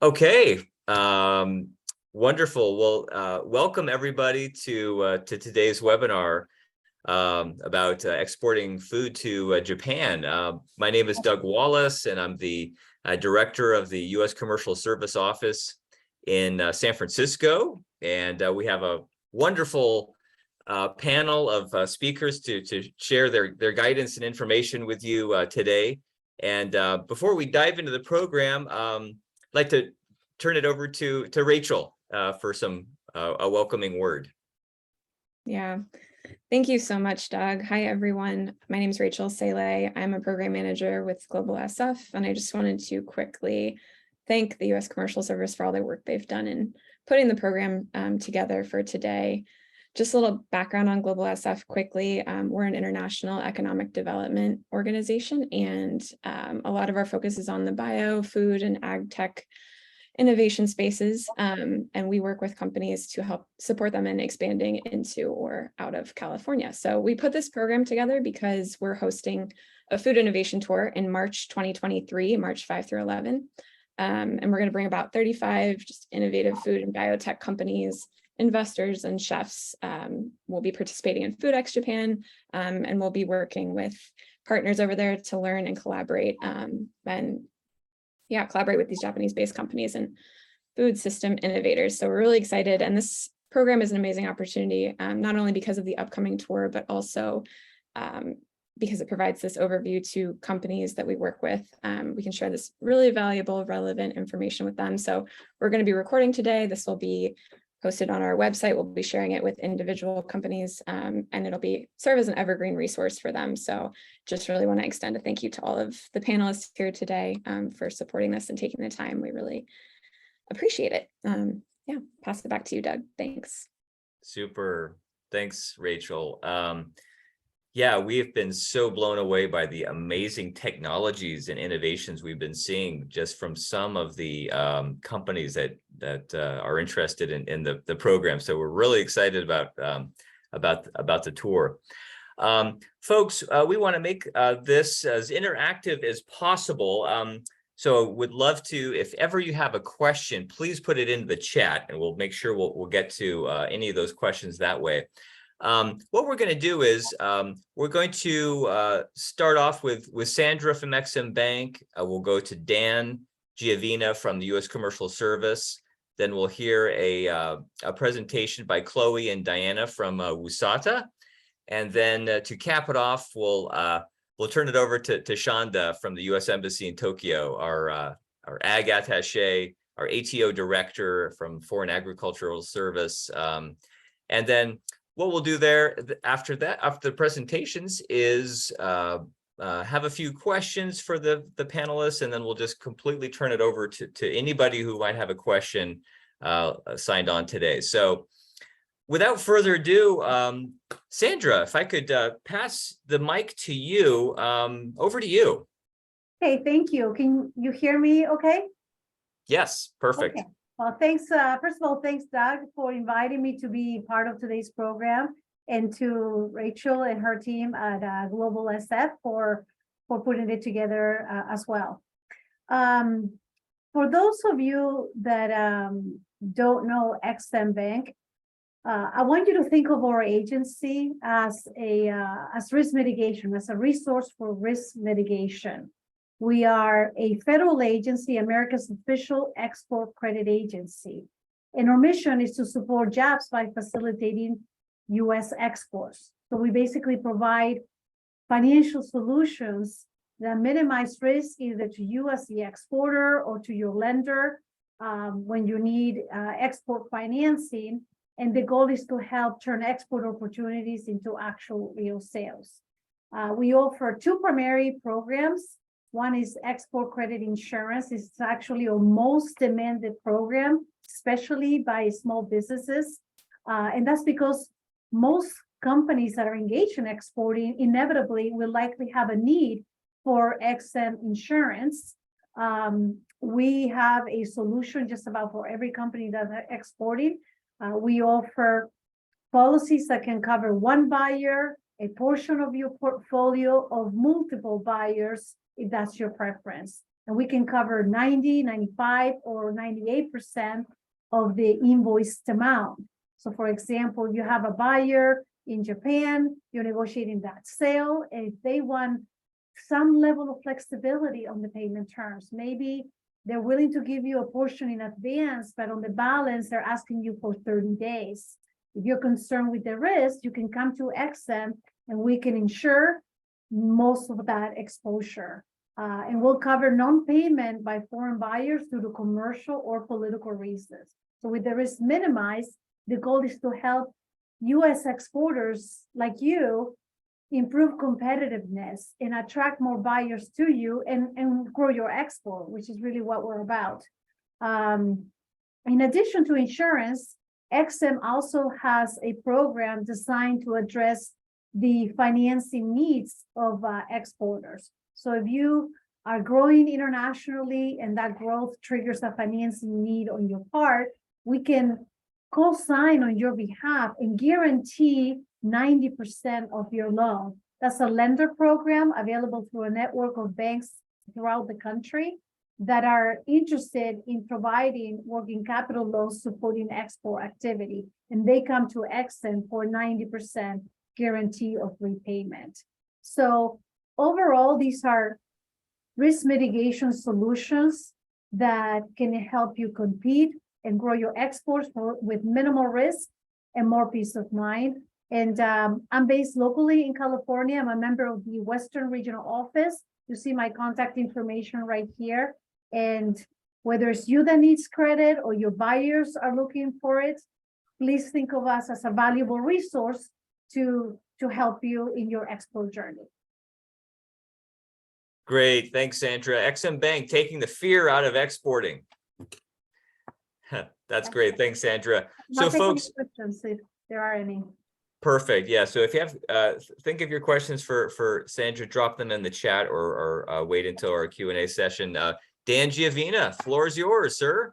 Okay, wonderful. Well, welcome everybody to today's webinar about exporting food to Japan. My name is Doug Wallace, and I'm the director of the U.S. Commercial Service office in San Francisco. And we have a wonderful panel of speakers to share their guidance and information with you today. And before we dive into the program, I'd like to turn it over to Rachel for a welcoming word. Yeah, thank you so much, Doug. Hi, everyone. My name is Rachel Sele. I'm a program manager with GlobalSF, and I just wanted to quickly thank the U.S. Commercial Service for all their work they've done in putting the program together for today. Just a little background on GlobalSF quickly. We're an international economic development organization, and a lot of our focus is on the bio, food, and ag tech innovation spaces, and we work with companies to help support them in expanding into or out of California. So we put this program together because we're hosting a food innovation tour in March 2023, March 5 through 11. And we're going to bring about 35 just innovative food and biotech companies, investors, and chefs. Will be participating in FoodX Japan, and we'll be working with partners over there to learn and collaborate collaborate with these Japanese-based companies and food system innovators. So we're really excited. And this program is an amazing opportunity, not only because of the upcoming tour, but also because it provides this overview to companies that we work with. We can share this really valuable, relevant information with them. So we're going to be recording today. This will be posted on our website. We'll be sharing it with individual companies, and it'll serve as an evergreen resource for them. So just really want to extend a thank you to all of the panelists here today for supporting this and taking the time. We really appreciate it. Pass it back to you, Doug. Thanks. Super. Thanks, Rachel. Yeah, we have been so blown away by the amazing technologies and innovations we've been seeing just from some of the companies that are interested in the program. So we're really excited about the tour. Folks, we want to make this as interactive as possible. So would love to, if ever you have a question, please put it into the chat, and we'll make sure we'll get to any of those questions that way. What we're going to do is we're going to start off with Sandra from XM Bank. We'll go to Dan Giavina from the U.S. Commercial Service. Then we'll hear a presentation by Chloe and Diana from WUSATA. And then to cap it off, we'll turn it over to Shonda from the U.S. Embassy in Tokyo, our ag attaché, our ATO director from Foreign Agricultural Service. And then what we'll do there after the presentations is have a few questions for the panelists, and then we'll just completely turn it over to anybody who might have a question signed on today. So without further ado, Sandra, if I could pass the mic to you, over to you. Hey, thank you. Can you hear me okay? Yes, perfect. Okay. Well, thanks. First of all, thanks, Doug, for inviting me to be part of today's program, and to Rachel and her team at GlobalSF for putting it together as well. For those of you that don't know XM Bank, I want you to think of our agency as risk mitigation, as a resource for risk mitigation. We are a federal agency, America's official export credit agency. And our mission is to support jobs by facilitating U.S. exports. So we basically provide financial solutions that minimize risk either to you as the exporter or to your lender when you need export financing. And the goal is to help turn export opportunities into actual real sales. We offer two primary programs. One is export credit insurance. It's actually our most demanded program, especially by small businesses. And that's because most companies that are engaged in exporting inevitably will likely have a need for XM insurance. We have a solution just about for every company that's exporting. We offer policies that can cover one buyer, a portion of your portfolio, of multiple buyers, if that's your preference. And we can cover 90, 95, or 98% of the invoiced amount. So for example, you have a buyer in Japan, you're negotiating that sale, and if they want some level of flexibility on the payment terms, maybe they're willing to give you a portion in advance, but on the balance, they're asking you for 30 days. If you're concerned with the risk, you can come to XM and we can insure most of that exposure. And we'll cover non-payment by foreign buyers due to commercial or political reasons. So with the risk minimized, the goal is to help U.S. exporters like you improve competitiveness and attract more buyers to you and grow your export, which is really what we're about. In addition to insurance, XM also has a program designed to address the financing needs of exporters. So if you are growing internationally and that growth triggers a financing need on your part, we can co-sign on your behalf and guarantee 90% of your loan. That's a lender program available through a network of banks throughout the country that are interested in providing working capital loans supporting export activity. And they come to XM for 90% guarantee of repayment. So overall, these are risk mitigation solutions that can help you compete and grow your exports with minimal risk and more peace of mind. And I'm based locally in California. I'm a member of the Western Regional Office. You see my contact information right here. And whether it's you that needs credit or your buyers are looking for it, please think of us as a valuable resource to help you in your export journey. Great. Thanks, Sandra. XM Bank taking the fear out of exporting. That's great. Thanks, Sandra. So folks, questions if there are any. Perfect. Yeah. So if you have, think of your questions for Sandra, drop them in the chat or wait until our Q&A session. Dan Giovina, floor is yours, sir.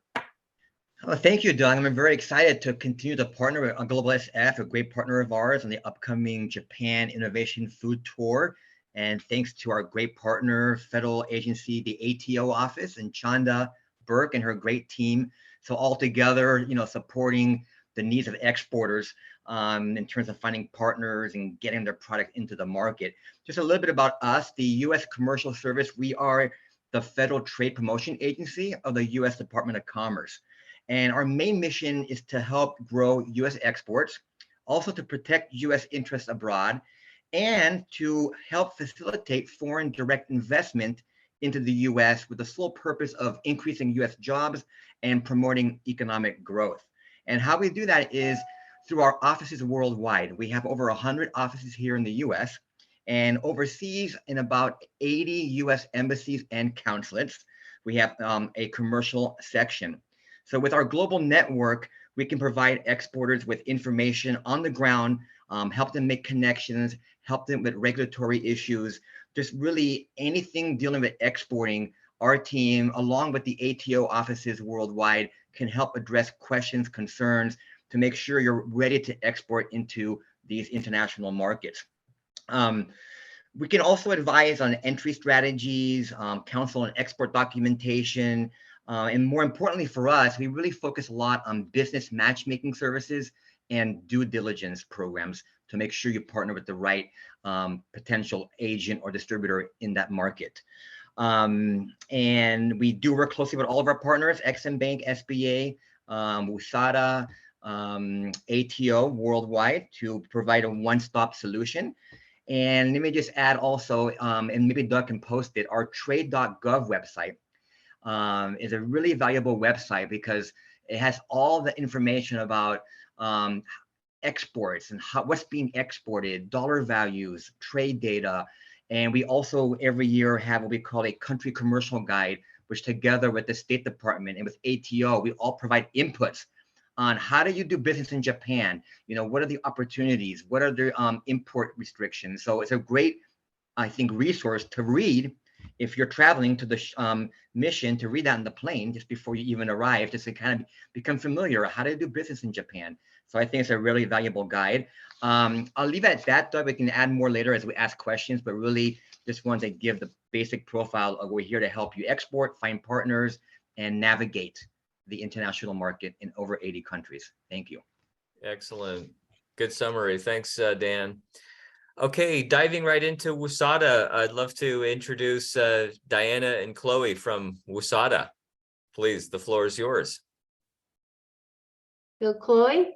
Well, thank you, Doug. I'm very excited to continue to partner with GlobalSF, a great partner of ours, on the upcoming Japan Innovation Food Tour. And thanks to our great partner, federal agency, the ATO office, and Chanda Burke and her great team. So all together, supporting the needs of exporters in terms of finding partners and getting their product into the market. Just a little bit about us, the U.S. Commercial Service. We are the federal trade promotion agency of the U.S. Department of Commerce. And our main mission is to help grow U.S. exports, also to protect U.S. interests abroad, and to help facilitate foreign direct investment into the U.S. with the sole purpose of increasing U.S. jobs and promoting economic growth. And how we do that is through our offices worldwide. We have over 100 offices here in the U.S. and overseas in about 80 U.S. embassies and consulates. We have a commercial section. So with our global network, we can provide exporters with information on the ground, help them make connections, help them with regulatory issues, just really anything dealing with exporting. Our team, along with the ATO offices worldwide, can help address questions, concerns, to make sure you're ready to export into these international markets. We can also advise on entry strategies, counsel on export documentation, and more importantly for us, we really focus a lot on business matchmaking services and due diligence programs to make sure you partner with the right potential agent or distributor in that market. And we do work closely with all of our partners, XM Bank, SBA, USADA, ATO worldwide, to provide a one-stop solution. And let me just add also, and maybe Doug can post it, our trade.gov website is a really valuable website because it has all the information about exports and what's being exported, dollar values, trade data. And we also every year have what we call a country commercial guide, which together with the State Department and with ATO, we all provide inputs on how do you do business in Japan? What are the opportunities? What are the import restrictions? So it's a great, I think, resource to read if you're traveling to the mission, to read that on the plane just before you even arrive, just to kind of become familiar how to do business in Japan. So I think it's a really valuable guide. I'll leave it at that, though. We can add more later as we ask questions, but really just wanted to give the basic profile of we're here to help you export, find partners, and navigate the international market in over 80 countries. Thank you. Excellent. Good summary. Thanks, Dan. Okay, diving right into WSADA, I'd love to introduce Diana and Chloe from WSADA. Please, the floor is yours. Bill Chloe?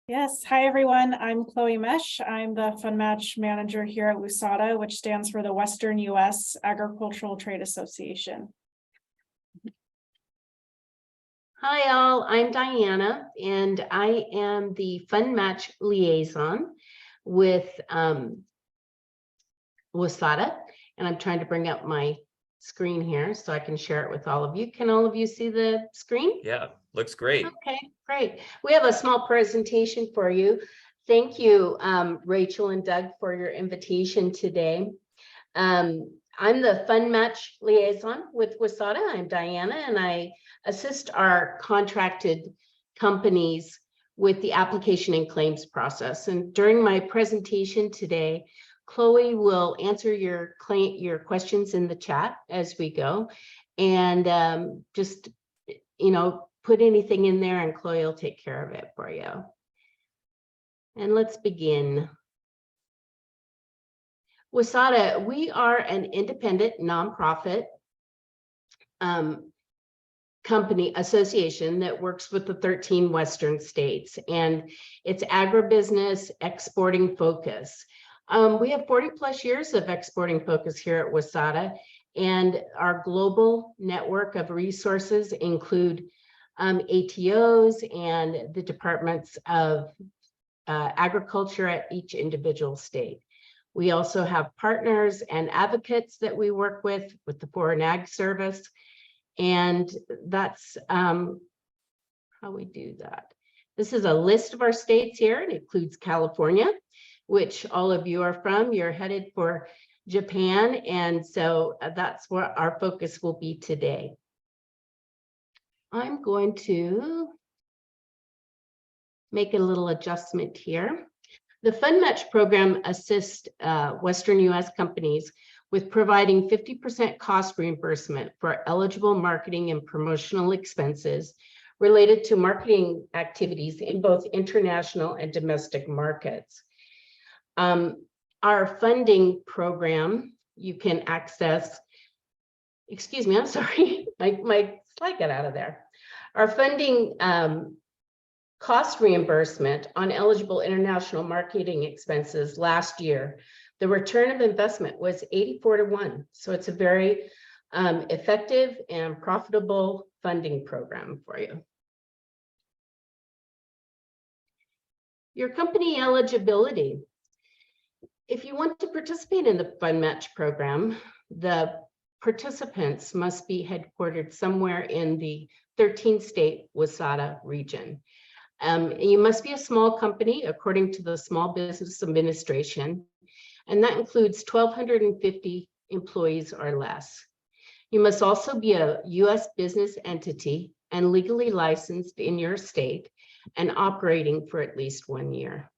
Yes. Hi, everyone. I'm Chloe Mesh. I'm the Fund Match Manager here at WSADA, which stands for the Western U.S. Agricultural Trade Association. Hi, all. I'm Diana, and I am the Fund Match Liaison with WSADA. And I'm trying to bring up my screen here so I can share it with all of you. Can all of you see the screen? Yeah, looks great. Okay, great. We have a small presentation for you. Thank you, Rachel and Doug, for your invitation today. I'm the Fund Match Liaison with WSADA. I'm Diana, and I assist our contracted companies with the application and claims process. And during my presentation today, Chloe will answer your questions in the chat as we go, and just, you know, put anything in there and Chloe will take care of it for you. And let's begin. WSADA, we are an independent nonprofit company association that works with the 13 Western states, and it's agribusiness exporting focus. We have 40 plus years of exporting focus here at WSADA, and our global network of resources include ATOs and the departments of agriculture at each individual state. We also have partners and advocates that we work with the Foreign Ag Service, and that's how we do that. This is a list of our states here. It includes California, which all of you are from. You're headed for Japan, and so that's where our focus will be today. I'm going to make a little adjustment here. The Fund Match program assists Western U.S. companies with providing 50% cost reimbursement for eligible marketing and promotional expenses related to marketing activities in both international and domestic markets. Our funding program, you can access, excuse me, I'm sorry, my slide got out of there. Our funding cost reimbursement on eligible international marketing expenses last year, the return of investment was 84-1. So it's a very effective and profitable funding program for you. Your company eligibility. If you want to participate in the Fund Match program, the participants must be headquartered somewhere in the 13-state WSADA region. You must be a small company according to the Small Business Administration, and that includes 1,250 employees or less. You must also be a U.S. business entity and legally licensed in your state and operating for at least 1 year.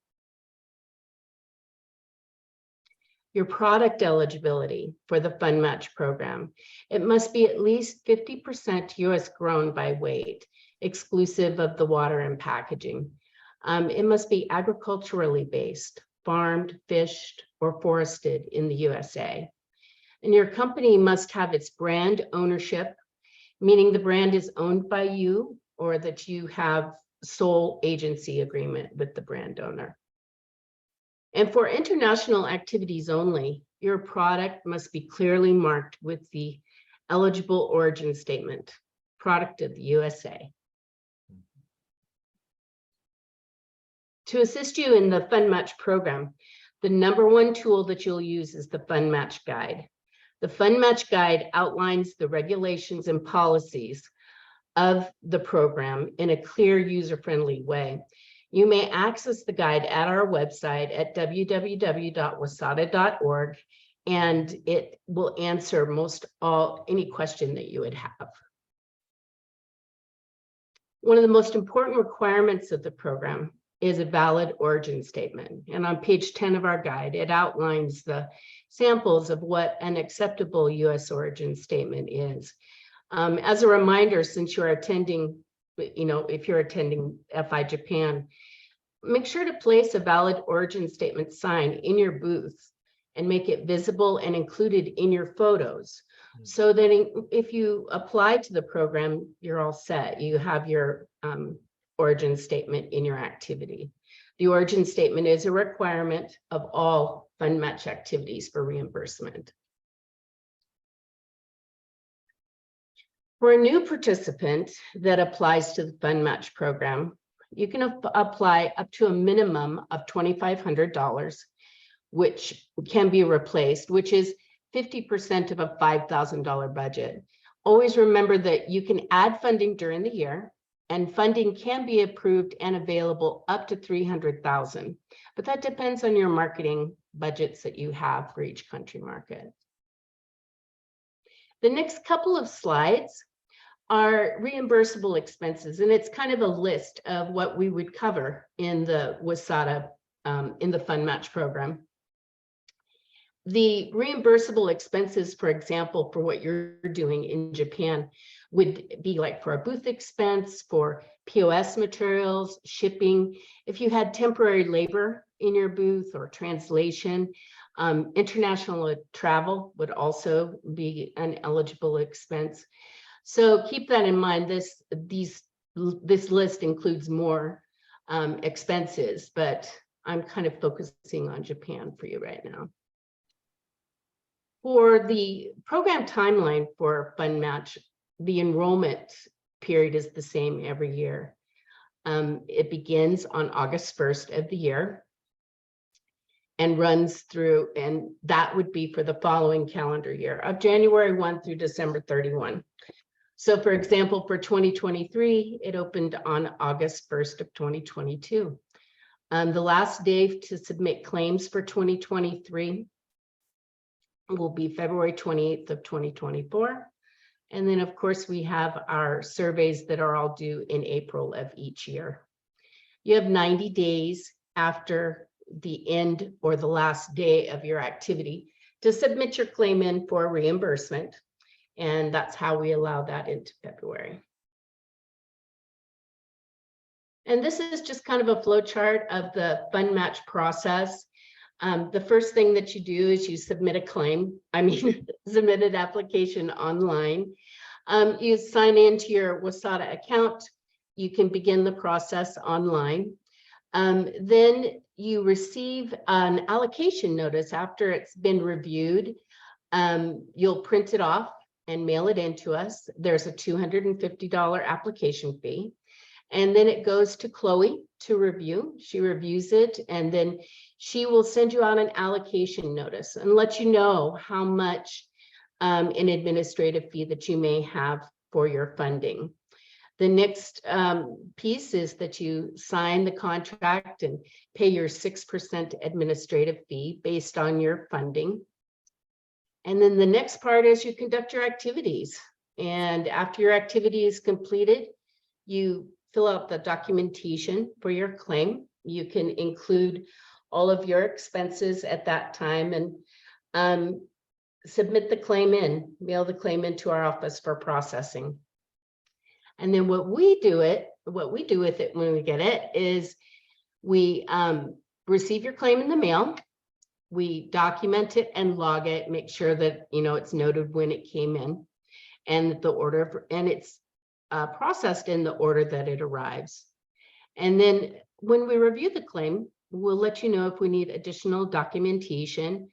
Your product eligibility for the Fund Match program. It must be at least 50% U.S. grown by weight, exclusive of the water and packaging. It must be agriculturally based, farmed, fished, or forested in the USA. And your company must have its brand ownership, meaning the brand is owned by you or that you have sole agency agreement with the brand owner. And for international activities only, your product must be clearly marked with the eligible origin statement, product of the USA. To assist you in the Fund Match program, the #1 tool that you'll use is the Fund Match Guide. The Fund Match Guide outlines the regulations and policies of the program in a clear, user-friendly way. You may access the guide at our website at www.wasada.org, and it will answer any question that you would have. One of the most important requirements of the program is a valid origin statement. And on page 10 of our guide, it outlines the samples of what an acceptable U.S. origin statement is. As a reminder, since you're attending, if you're attending FI Japan, make sure to place a valid origin statement sign in your booth and make it visible and included in your photos. So that if you apply to the program, you're all set. You have your origin statement in your activity. The origin statement is a requirement of all fund match activities for reimbursement. For a new participant that applies to the fund match program, you can apply up to a minimum of $2,500, which can be replaced, which is 50% of a $5,000 budget. Always remember that you can add funding during the year, and funding can be approved and available up to $300,000, but that depends on your marketing budgets that you have for each country market. The next couple of slides are reimbursable expenses, and it's kind of a list of what we would cover in the WSADA, in the fund match program. The reimbursable expenses, for example, for what you're doing in Japan would be like for a booth expense, for POS materials, shipping. If you had temporary labor in your booth or translation, international travel would also be an eligible expense. So keep that in mind. This list includes more expenses, but I'm kind of focusing on Japan for you right now. For the program timeline for Fund Match, the enrollment period is the same every year. It begins on August 1st of the year and runs through, and that would be for the following calendar year of January 1 through December 31. So for example, for 2023, it opened on August 1st of 2022. The last day to submit claims for 2023 will be February 28th of 2024. And then of course we have our surveys that are all due in April of each year. You have 90 days after the end or the last day of your activity to submit your claim in for reimbursement. And that's how we allow that into February. And this is just kind of a flow chart of the fund match process. The first thing that you do is you submit a claim, submit an application online. You sign into your WSADA account. You can begin the process online. Then you receive an allocation notice after it's been reviewed. You'll print it off and mail it in to us. There's a $250 application fee. And then it goes to Chloe to review. She reviews it, and then she will send you out an allocation notice and let you know how much an administrative fee that you may have for your funding. The next piece is that you sign the contract and pay your 6% administrative fee based on your funding. And then the next part is you conduct your activities. And after your activity is completed, you fill out the documentation for your claim. You can include all of your expenses at that time and submit the claim in, mail the claim into our office for processing. And then what we do with it when we get it is we receive your claim in the mail. We document it and log it, make sure that it's noted when it came in, and the order, and it's processed in the order that it arrives. And then when we review the claim, we'll let you know if we need additional documentation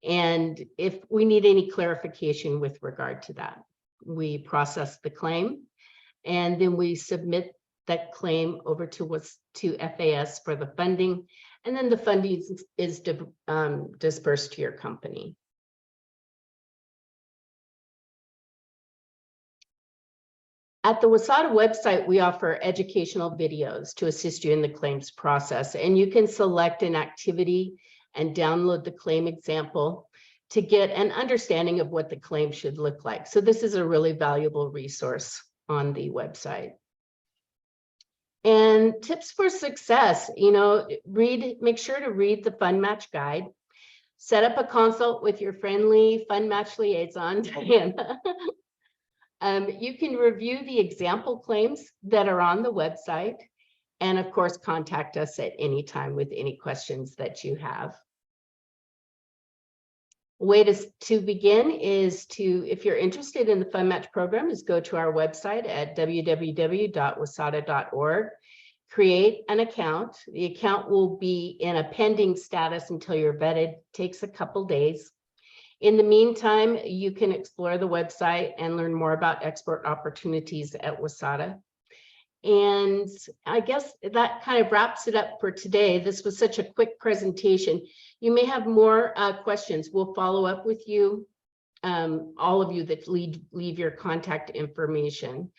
and if we need any clarification with regard to that. We process the claim, and then we submit that claim over to FAS for the funding, and then the funding is dispersed to your company. At the WSADA website, we offer educational videos to assist you in the claims process, and you can select an activity and download the claim example to get an understanding of what the claim should look like. So this is a really valuable resource on the website. And tips for success, make sure to read the Fund Match Guide. Set up a consult with your friendly Fund Match liaison, Diana. You can review the example claims that are on the website. And of course, contact us at any time with any questions that you have. A way to begin is if you're interested in the Fund Match program, is go to our website at www.wasada.org. Create an account. The account will be in a pending status until you're vetted. Takes a couple days. In the meantime, you can explore the website and learn more about export opportunities at Wasada. And I guess that kind of wraps it up for today. This was such a quick presentation. You may have more questions. We'll follow up with you, all of you that leave your contact information.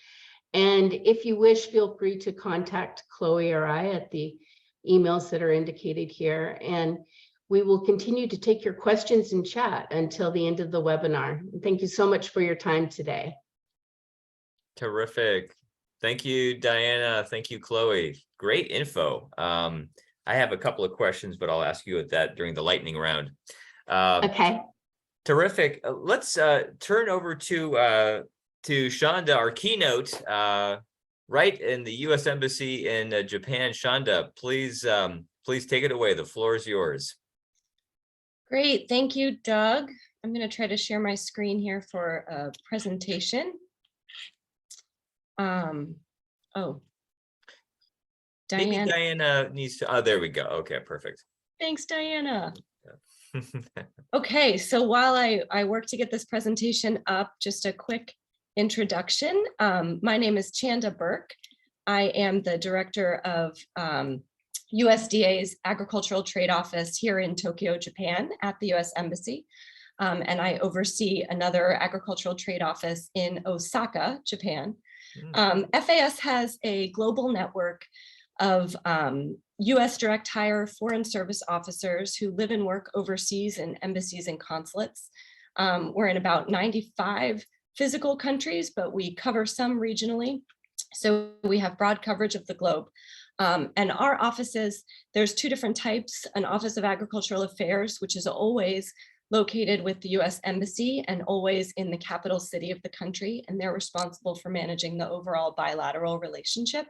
And if you wish, feel free to contact Chloe or I at the emails that are indicated here. And we will continue to take your questions and chat until the end of the webinar. Thank you so much for your time today. Terrific. Thank you, Diana. Thank you, Chloe. Great info. I have a couple of questions, but I'll ask you at that during the lightning round. Okay. Terrific. Let's turn over to Shonda, our keynote, right in the U.S. Embassy in Japan. Shonda, please take it away. The floor is yours. Great. Thank you, Doug. I'm going to try to share my screen here for a presentation. Oh, Maybe Diana. Diana needs to, oh, there we go. Okay, perfect. Thanks, Diana. Okay, so while I work to get this presentation up, just a quick introduction. My name is Chanda Burke. I am the director of USDA's Agricultural Trade Office here in Tokyo, Japan at the US Embassy. And I oversee another agricultural trade office in Osaka, Japan. FAS has a global network of US direct hire foreign service officers who live and work overseas in embassies and consulates. We're in about 95 physical countries, but we cover some regionally. So we have broad coverage of the globe. And our offices, there's two different types: an Office of Agricultural Affairs, which is always located with the US Embassy and always in the capital city of the country, and they're responsible for managing the overall bilateral relationship.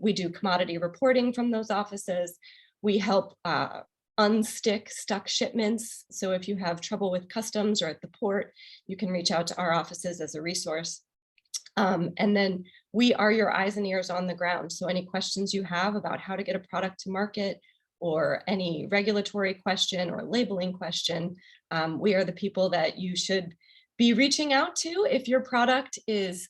We do commodity reporting from those offices. We help unstick stuck shipments. So if you have trouble with customs or at the port, you can reach out to our offices as a resource. And then we are your eyes and ears on the ground. So any questions you have about how to get a product to market, or any regulatory question or labeling question, we are the people that you should be reaching out to if your product is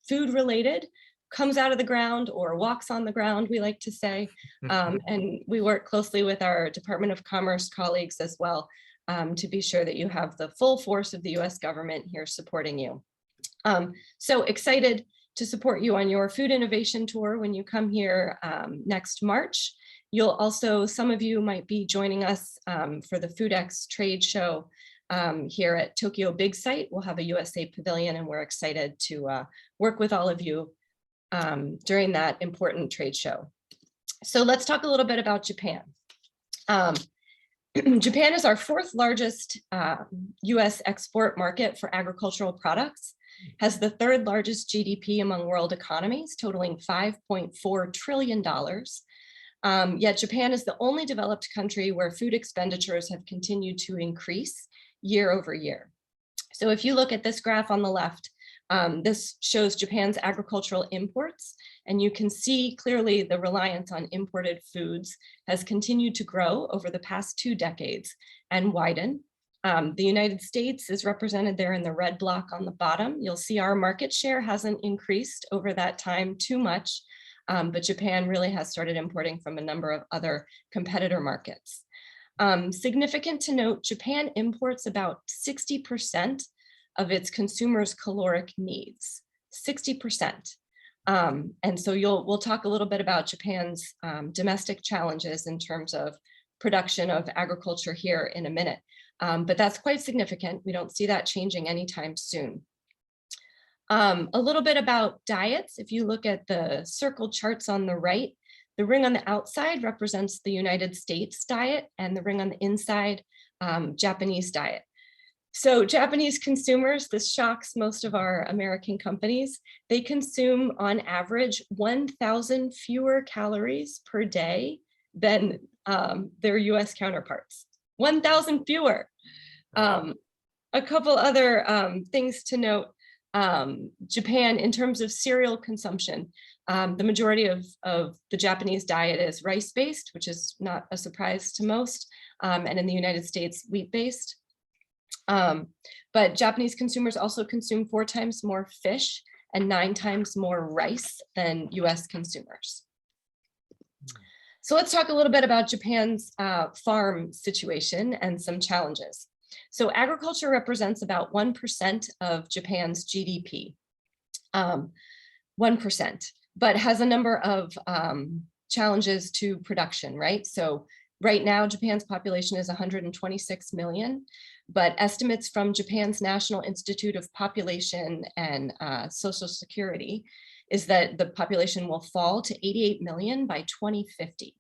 food related, comes out of the ground or walks on the ground, we like to say. And we work closely with our Department of Commerce colleagues as well to be sure that you have the full force of the US government here supporting you. So excited to support you on your food innovation tour when you come here next March. You'll also, some of you might be joining us for the FoodX trade show here at Tokyo Big Site. We'll have a USA pavilion, and we're excited to work with all of you during that important trade show. So let's talk a little bit about Japan. Japan is our fourth largest US export market for agricultural products, has the third largest GDP among world economies, totaling $5.4 trillion. Yet Japan is the only developed country where food expenditures have continued to increase year over year. So if you look at this graph on the left, this shows Japan's agricultural imports, and you can see clearly the reliance on imported foods has continued to grow over the past 2 decades and widen. The United States is represented there in the red block on the bottom. You'll see our market share hasn't increased over that time too much, but Japan really has started importing from a number of other competitor markets. Significant to note, Japan imports about 60% of its consumers' caloric needs, 60%. And so we'll talk a little bit about Japan's domestic challenges in terms of production of agriculture here in a minute. But that's quite significant. We don't see that changing anytime soon. A little bit about diets. If you look at the circle charts on the right, the ring on the outside represents the United States diet, and the ring on the inside, Japanese diet. So Japanese consumers, this shocks most of our American companies, they consume on average 1,000 fewer calories per day than their US counterparts. 1,000 fewer. A couple other things to note. Japan, in terms of cereal consumption, the majority of the Japanese diet is rice-based, which is not a surprise to most, and in the United States, wheat-based. But Japanese consumers also consume 4 times more fish and 9 times more rice than US consumers. So let's talk a little bit about Japan's farm situation and some challenges. So agriculture represents about 1% of Japan's GDP, 1%, but has a number of challenges to production, right? So right now, Japan's population is 126 million, but estimates from Japan's National Institute of Population and Social Security is that the population will fall to 88 million by 2050.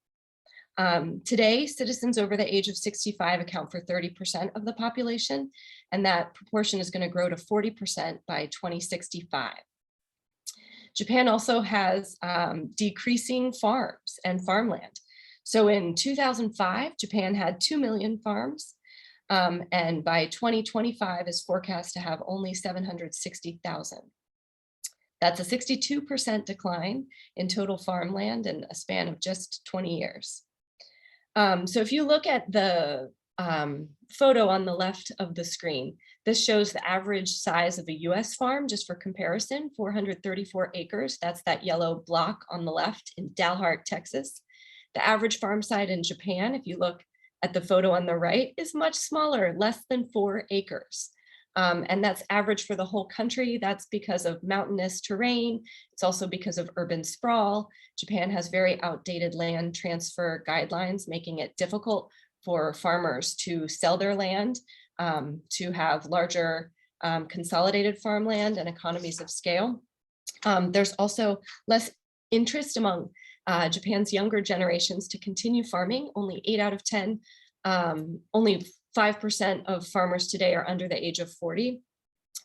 Today, citizens over the age of 65 account for 30% of the population, and that proportion is going to grow to 40% by 2065. Japan also has decreasing farms and farmland. So in 2005, Japan had 2 million farms, and by 2025 is forecast to have only 760,000. That's a 62% decline in total farmland in a span of just 20 years. So if you look at the photo on the left of the screen, this shows the average size of a US farm, just for comparison, 434 acres. That's that yellow block on the left in Dalhart, Texas. The average farm site in Japan, if you look at the photo on the right, is much smaller, less than 4 acres. And that's average for the whole country. That's because of mountainous terrain. It's also because of urban sprawl. Japan has very outdated land transfer guidelines, making it difficult for farmers to sell their land, to have larger consolidated farmland and economies of scale. There's also less interest among Japan's younger generations to continue farming. Only 8 out of 10, only 5% of farmers today are under the age of 40,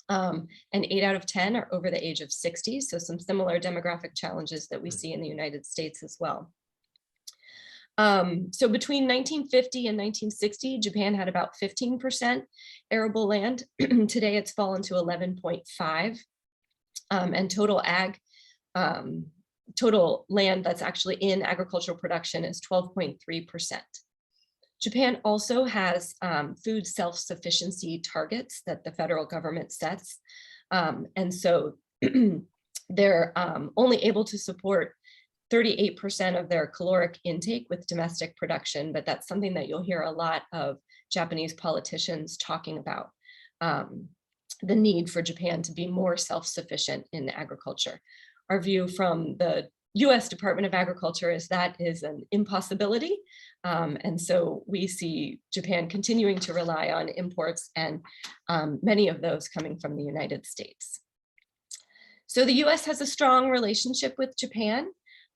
and 8 out of 10 are over the age of 60. So some similar demographic challenges that we see in the United States as well. So between 1950 and 1960, Japan had about 15% arable land. Today it's fallen to 11.5, and total land that's actually in agricultural production is 12.3%. Japan also has food self-sufficiency targets that the federal government sets. And so they're only able to support 38% of their caloric intake with domestic production, but that's something that you'll hear a lot of Japanese politicians talking about, the need for Japan to be more self-sufficient in agriculture. Our view from the U.S. Department of Agriculture is that is an impossibility. And so we see Japan continuing to rely on imports, and many of those coming from the United States. So the U.S. has a strong relationship with Japan.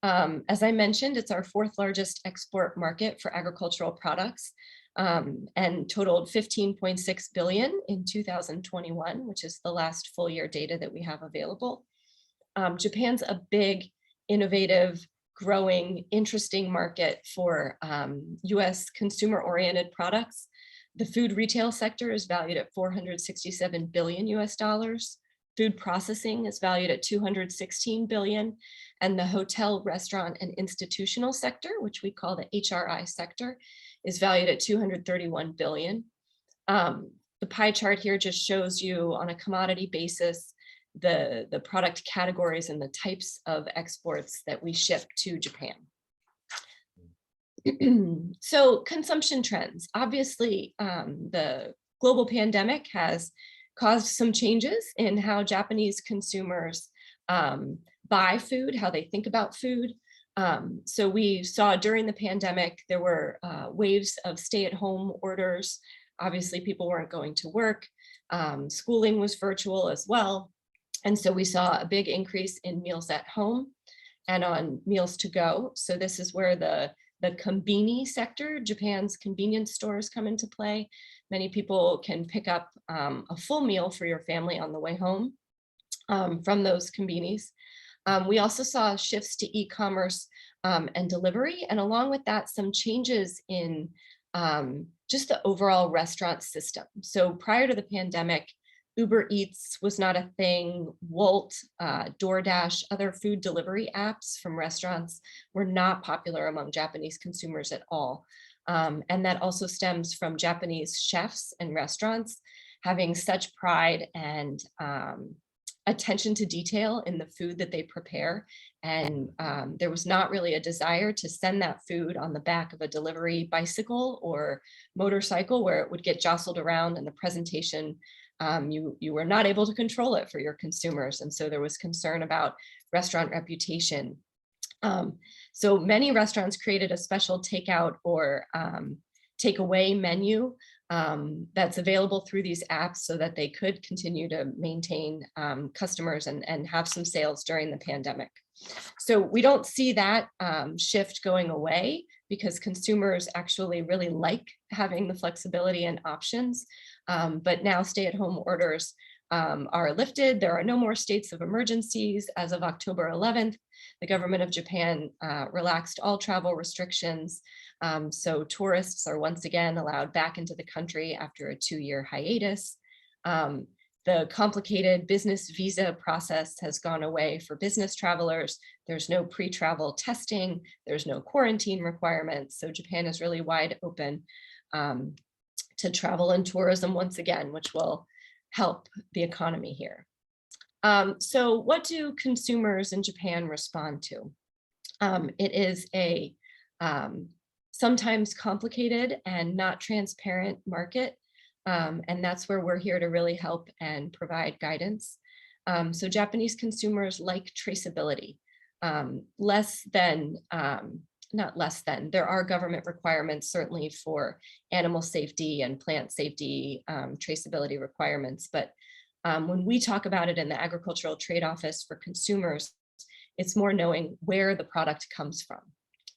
As I mentioned, it's our 4th largest export market for agricultural products, and totaled $15.6 billion in 2021, which is the last full year data that we have available. Japan's a big, innovative, growing, interesting market for US consumer-oriented products. The food retail sector is valued at $467 billion US dollars. Food processing is valued at $216 billion. And the hotel, restaurant, and institutional sector, which we call the HRI sector, is valued at $231 billion. The pie chart here just shows you on a commodity basis the product categories and the types of exports that we ship to Japan. So consumption trends. Obviously, the global pandemic has caused some changes in how Japanese consumers buy food, how they think about food. So we saw during the pandemic, there were waves of stay-at-home orders. Obviously, people weren't going to work. Schooling was virtual as well. And so we saw a big increase in meals at home and on meals to go. So this is where the konbini sector, Japan's convenience stores, come into play. Many people can pick up a full meal for your family on the way home from those konbinis. We also saw shifts to e-commerce and delivery, and along with that, some changes in just the overall restaurant system. So prior to the pandemic, Uber Eats was not a thing. Wolt, DoorDash, other food delivery apps from restaurants were not popular among Japanese consumers at all. And that also stems from Japanese chefs and restaurants having such pride and attention to detail in the food that they prepare. And there was not really a desire to send that food on the back of a delivery bicycle or motorcycle where it would get jostled around and the presentation, you were not able to control it for your consumers. And so there was concern about restaurant reputation. So many restaurants created a special takeout or takeaway menu that's available through these apps so that they could continue to maintain customers and have some sales during the pandemic. So we don't see that shift going away because consumers actually really like having the flexibility and options. But now stay-at-home orders are lifted. There are no more states of emergencies. As of October 11th, the government of Japan relaxed all travel restrictions. So tourists are once again allowed back into the country after a 2-year hiatus. The complicated business visa process has gone away for business travelers. There's no pre-travel testing. There's no quarantine requirements. So Japan is really wide open to travel and tourism once again, which will help the economy here. So what do consumers in Japan respond to? It is a sometimes complicated and not transparent market. And that's where we're here to really help and provide guidance. So Japanese consumers like traceability, not less than, there are government requirements certainly for animal safety and plant safety traceability requirements. But when we talk about it in the Agricultural Trade Office for consumers, it's more knowing where the product comes from.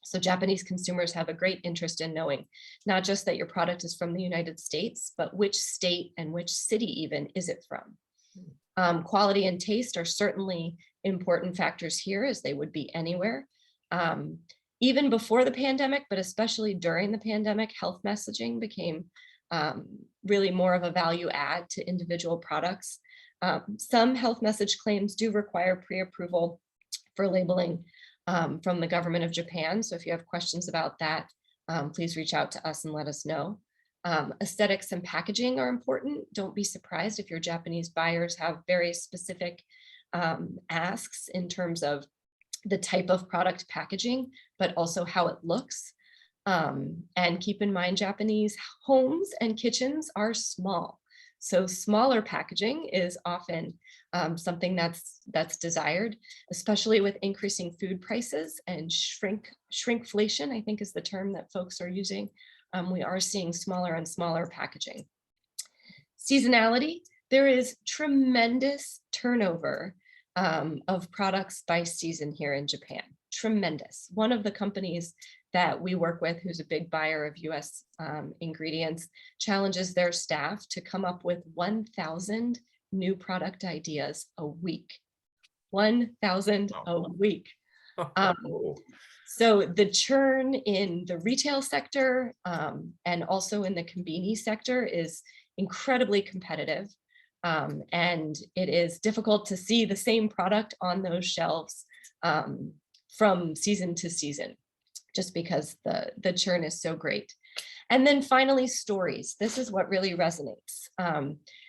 So Japanese consumers have a great interest in knowing not just that your product is from the United States, but which state and which city even is it from. Quality and taste are certainly important factors here, as they would be anywhere. Even before the pandemic, but especially during the pandemic, health messaging became really more of a value add to individual products. Some health message claims do require pre-approval for labeling from the government of Japan. So if you have questions about that, please reach out to us and let us know. Aesthetics and packaging are important. Don't be surprised if your Japanese buyers have very specific asks in terms of the type of product packaging, but also how it looks. And keep in mind, Japanese homes and kitchens are small. So smaller packaging is often something that's desired, especially with increasing food prices and shrinkflation, I think is the term that folks are using. We are seeing smaller and smaller packaging. Seasonality, there is tremendous turnover of products by season here in Japan, tremendous. One of the companies that we work with, who's a big buyer of U.S. ingredients, challenges their staff to come up with 1,000 new product ideas a week. 1,000 a week. So the churn in the retail sector and also in the konbini sector is incredibly competitive. And it is difficult to see the same product on those shelves from season to season, just because the churn is so great. And then finally, stories. This is what really resonates.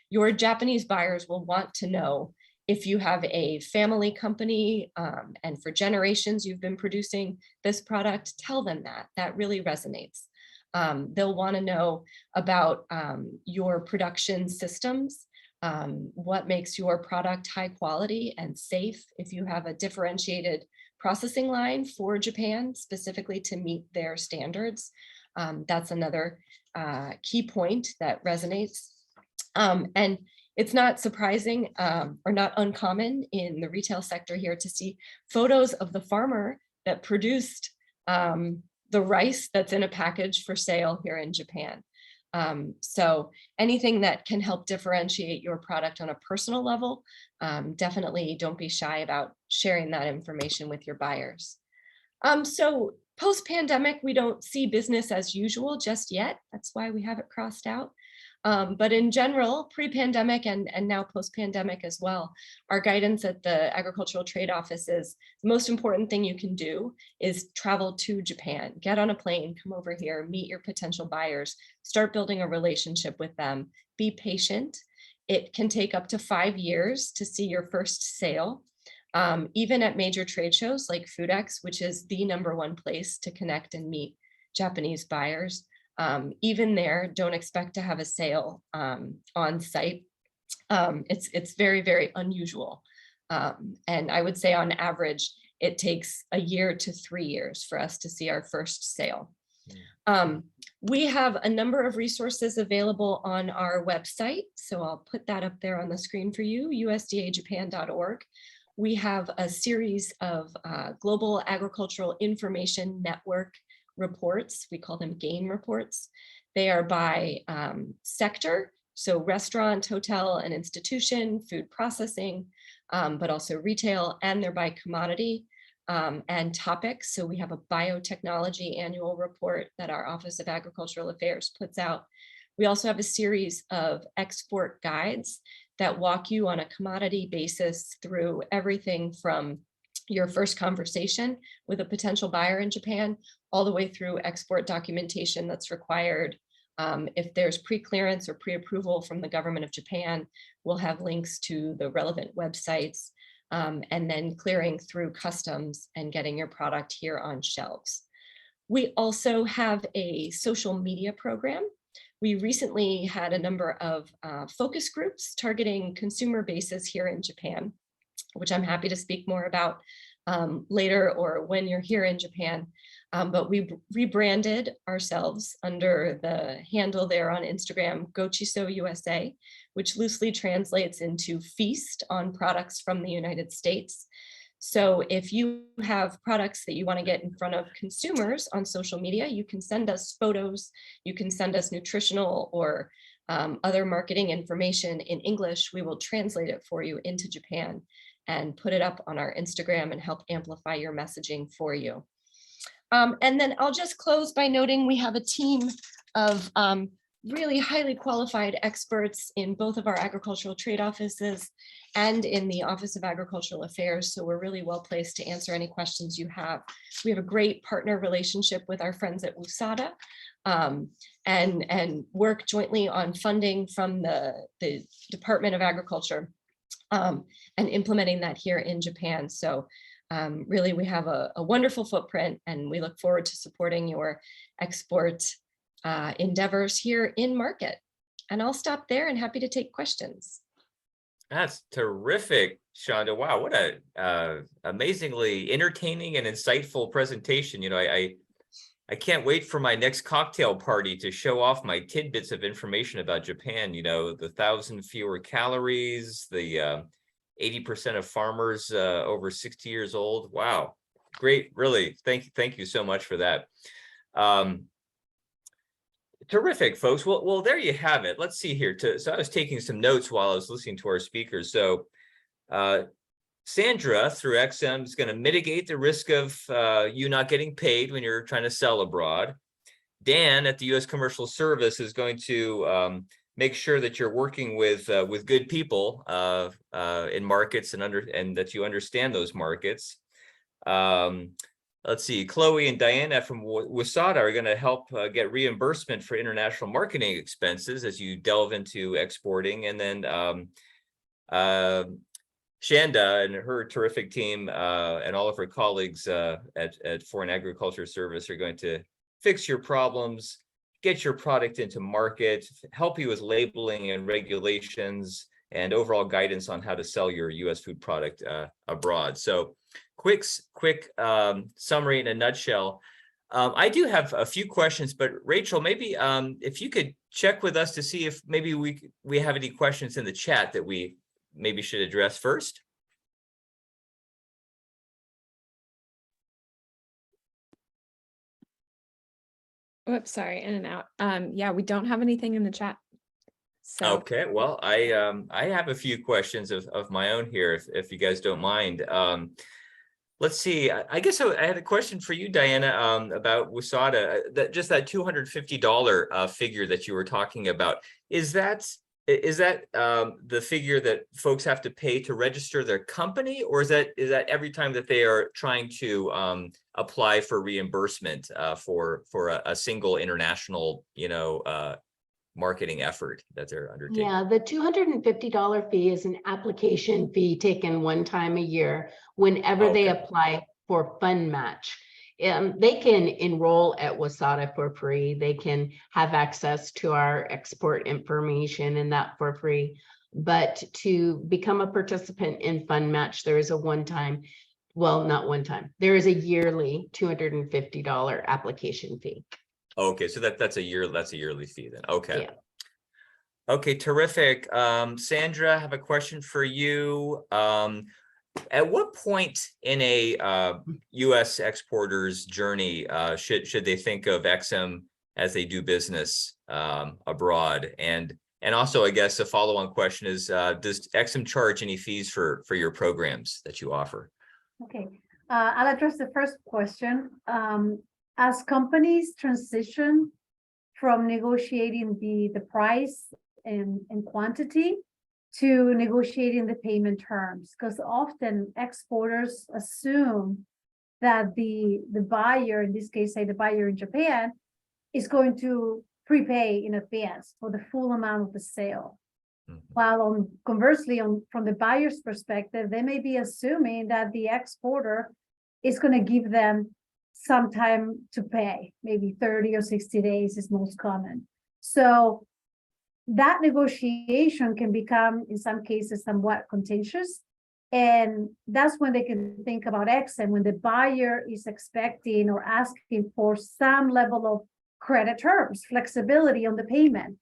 Your Japanese buyers will want to know if you have a family company and for generations you've been producing this product, tell them that. That really resonates. They'll want to know about your production systems, what makes your product high quality and safe. If you have a differentiated processing line for Japan, specifically to meet their standards, that's another key point that resonates. And it's not surprising or not uncommon in the retail sector here to see photos of the farmer that produced the rice that's in a package for sale here in Japan. So anything that can help differentiate your product on a personal level, definitely don't be shy about sharing that information with your buyers. So post-pandemic, we don't see business as usual just yet. That's why we have it crossed out. But in general, pre-pandemic and now post-pandemic as well, our guidance at the Agricultural Trade Office is the most important thing you can do is travel to Japan, get on a plane, come over here, meet your potential buyers, start building a relationship with them, be patient. It can take up to 5 years to see your first sale. Even at major trade shows like FoodX, which is the #1 place to connect and meet Japanese buyers. Even there, don't expect to have a sale on site. It's very, very unusual. And I would say on average, it takes 1 year to 3 years for us to see our first sale. We have a number of resources available on our website. So I'll put that up there on the screen for you, usdajapan.org. We have a series of Global Agricultural Information Network reports. We call them GAIN reports. They are by sector, so restaurant, hotel, and institution, food processing, but also retail, and they're by commodity and topics. So we have a biotechnology annual report that our Office of Agricultural Affairs puts out. We also have a series of export guides that walk you on a commodity basis through everything from your first conversation with a potential buyer in Japan, all the way through export documentation that's required. If there's pre-clearance or pre-approval from the government of Japan, we'll have links to the relevant websites, and then clearing through customs and getting your product here on shelves. We also have a social media program. We recently had a number of focus groups targeting consumer bases here in Japan, which I'm happy to speak more about later or when you're here in Japan. But we rebranded ourselves under the handle there on Instagram, Gochiso USA, which loosely translates into feast on products from the United States. So if you have products that you want to get in front of consumers on social media, you can send us photos, you can send us nutritional or other marketing information in English. We will translate it for you into Japan and put it up on our Instagram and help amplify your messaging for you. And then I'll just close by noting we have a team of really highly qualified experts in both of our agricultural trade offices and in the Office of Agricultural Affairs. So we're really well placed to answer any questions you have. We have a great partner relationship with our friends at USADA and work jointly on funding from the Department of Agriculture and implementing that here in Japan. So really, we have a wonderful footprint, and we look forward to supporting your export endeavors here in market. And I'll stop there and happy to take questions. That's terrific, Shonda. Wow, what a amazingly entertaining and insightful presentation. You know, I can't wait for my next cocktail party to show off my tidbits of information about Japan. You know, the 1,000 fewer calories, the 80% of farmers over 60 years old. Wow, great, really. Thank you so much for that. Terrific, folks. Well, there you have it. Let's see here. So I was taking some notes while I was listening to our speakers. So Sandra through XM is going to mitigate the risk of you not getting paid when you're trying to sell abroad. Dan at the U.S. Commercial Service is going to make sure that you're working with good people in markets and that you understand those markets. Let's see, Chloe and Diana from USADA are going to help get reimbursement for international marketing expenses as you delve into exporting. And then Shanda and her terrific team and all of her colleagues at Foreign Agriculture Service are going to fix your problems, get your product into market, help you with labeling and regulations, and overall guidance on how to sell your U.S. food product abroad. So quick summary in a nutshell. I do have a few questions, but Rachel, maybe if you could check with us to see if maybe we have any questions in the chat that we maybe should address first. Whoops, sorry, in and out. Yeah, we don't have anything in the chat. So Okay, well, I have a few questions of my own here, if you guys don't mind. Let's see. I guess I had a question for you, Diana, about WSADA. That $250 figure that you were talking about. Is that the figure that folks have to pay to register their company, or is that every time that they are trying to apply for reimbursement for a single international, marketing effort that they're undertaking? Yeah, the $250 fee is an application fee taken one time a year whenever they Okay. apply for Fund Match. They can enroll at WSADA for free. They can have access to our export information and that for free. But to become a participant in Fund Match, there is a one-time, well, not one time, there is a yearly $250 application fee. Okay, so that's a yearly fee then. Okay. Yeah. Okay, terrific. Sandra, I have a question for you. At what point in a U.S. exporter's journey should they think of EXIM as they do business abroad? And also, I guess a follow-on question is, does EXIM charge any fees for your programs that you offer? Okay, I'll address the first question. As companies transition from negotiating the price and quantity to negotiating the payment terms, because often exporters assume that the buyer, in this case, say the buyer in Japan, is going to prepay in advance for the full amount of the sale. While conversely, from the buyer's perspective, they may be assuming that the exporter is going to give them some time to pay, maybe 30 or 60 days is most common. So that negotiation can become, in some cases, somewhat contentious. And that's when they can think about EXIM, when the buyer is expecting or asking for some level of credit terms, flexibility on the payment.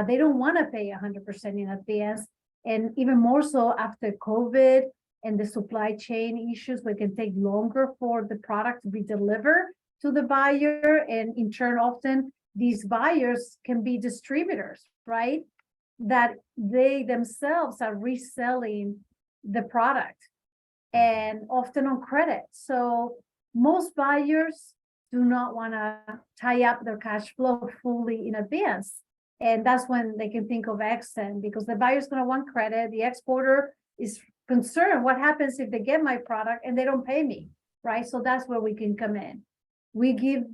They don't want to pay 100% in advance. And even more so after COVID and the supply chain issues, where it can take longer for the product to be delivered to the buyer. And in turn, often these buyers can be distributors, right? That they themselves are reselling the product and often on credit. So most buyers do not want to tie up their cash flow fully in advance. And that's when they can think of EXIM, because the buyer's going to want credit. The exporter is concerned, what happens if they get my product and they don't pay me, right? So that's where we can come in. We give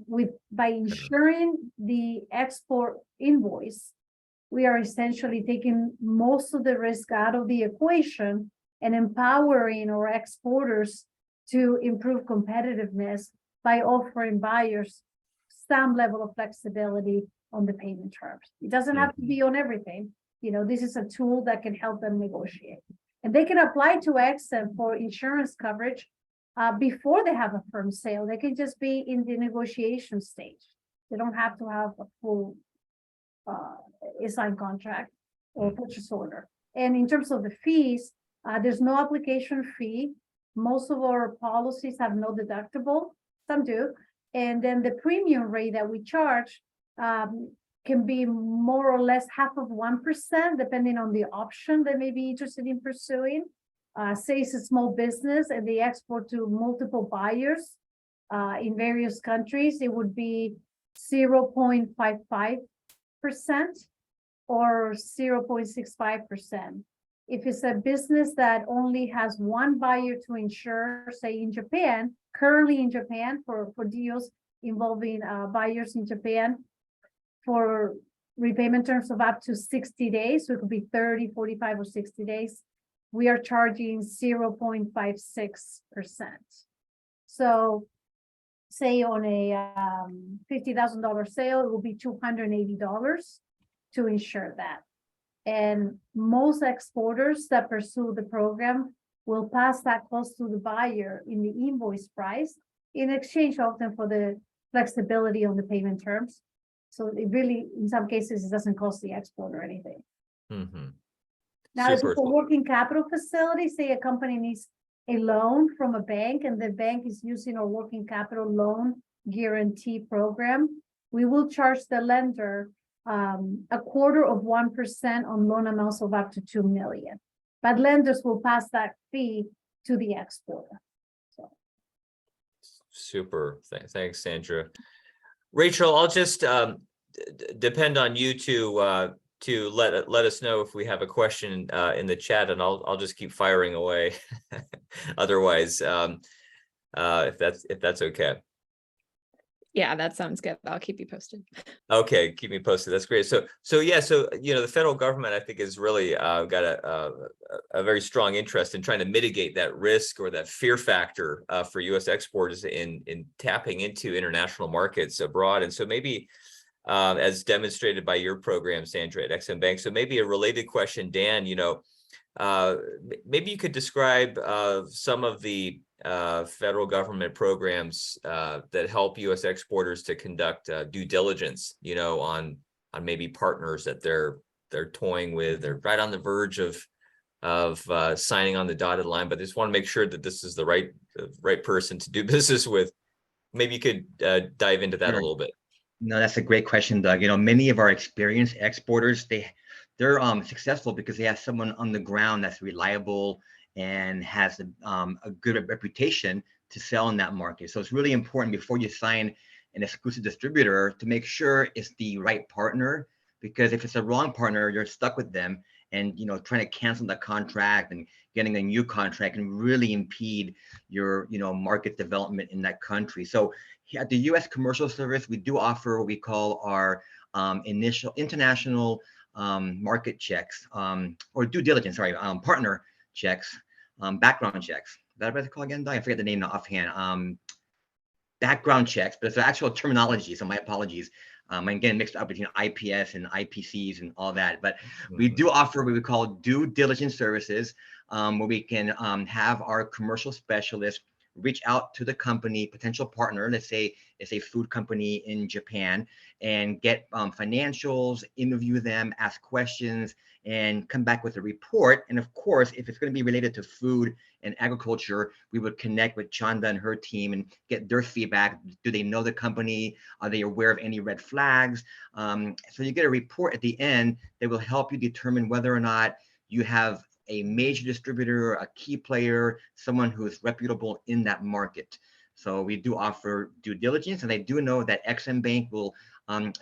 by ensuring the export invoice, we are essentially taking most of the risk out of the equation and empowering our exporters to improve competitiveness by offering buyers some level of flexibility on the payment terms. It doesn't have to be on everything. This is a tool that can help them negotiate. And they can apply to EXIM for insurance coverage before they have a firm sale. They can just be in the negotiation stage. They don't have to have a full signed contract or purchase order. And in terms of the fees, there's no application fee. Most of our policies have no deductible, some do. And then the premium rate that we charge can be more or less 0.5%, depending on the option they may be interested in pursuing. Say it's a small business and they export to multiple buyers in various countries, it would be 0.55% or 0.65%. If it's a business that only has one buyer to insure, say in Japan, currently in Japan for deals involving buyers in Japan, for repayment terms of up to 60 days, so it could be 30, 45, or 60 days, we are charging 0.56%. So say on a $50,000 sale, it will be $280 to insure that. And most exporters that pursue the program will pass that cost to the buyer in the invoice price in exchange often for the flexibility on the payment terms. So it really, in some cases, it doesn't cost the exporter anything. Mhm. Now, if Super. it's a working capital facility, say a company needs a loan from a bank and the bank is using our working capital loan guarantee program, we will charge the lender 0.25% on loan amounts of up to 2 million. But lenders will pass that fee to the exporter. So Super. Thanks, Sandra. Rachel, I'll just depend on you to let us know if we have a question in the chat, and I'll just keep firing away. Otherwise, if that's okay. Yeah, that sounds good. I'll keep you posted. Okay, keep me posted. That's great. So the federal government, I think, has really got a very strong interest in trying to mitigate that risk or that fear factor for U.S. exporters in tapping into international markets abroad. And so maybe, as demonstrated by your program, Sandra, at XM Bank. So maybe a related question, Dan. Maybe you could describe some of the federal government programs that help U.S. exporters to conduct due diligence, on maybe partners that they're toying with. They're right on the verge of signing on the dotted line, but they just want to make sure that this is the right person to do business with. Maybe you could dive into that a little bit. No, that's a great question, Doug. Many of our experienced exporters, they're successful because they have someone on the ground that's reliable and has a good reputation to sell in that market. So it's really important before you sign an exclusive distributor to make sure it's the right partner, because if it's the wrong partner, you're stuck with them, and trying to cancel the contract and getting a new contract can really impede your market development in that country. So at the U.S. Commercial Service, we do offer what we call our initial international market checks, or due diligence, partner checks, background checks. Is that what it's called again? I forget the name offhand. Background checks, but it's the actual terminology, so my apologies. I'm getting mixed up between IPS and IPCs and all that, but we do offer what we call due diligence services, where we can have our commercial specialists reach out to the company, potential partner, let's say it's a food company in Japan, and get financials, interview them, ask questions, and come back with a report. And of course, if it's going to be related to food and agriculture, we would connect with Chanda and her team and get their feedback. Do they know the company? Are they aware of any red flags? So you get a report at the end that will help you determine whether or not you have a major distributor, a key player, someone who is reputable in that market. So we do offer due diligence, and I do know that XM Bank will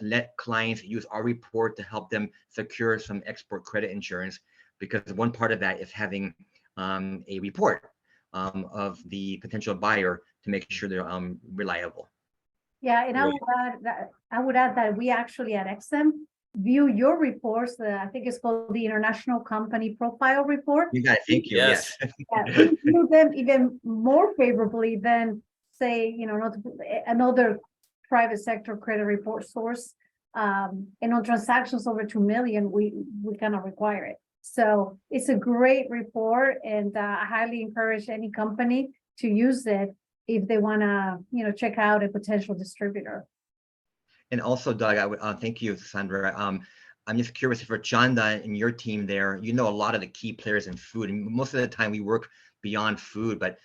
let clients use our report to help them secure some export credit insurance, because one part of that is having a report of the potential buyer to make sure they're reliable. yeah, and I would add that we actually at XM view your reports. I think it's called the International Company Profile Report. You got it. Thank you. Yes. Yeah, we view them even more favorably than, say, another private sector credit report source. And on transactions over 2 million, we kind of require it. So it's a great report, and I highly encourage any company to use it if they want to, check out a potential distributor. And also, Doug, I would thank you, Sandra. I'm just curious, for Chanda and your team there, a lot of the key players in food, and most of the time we work beyond food, but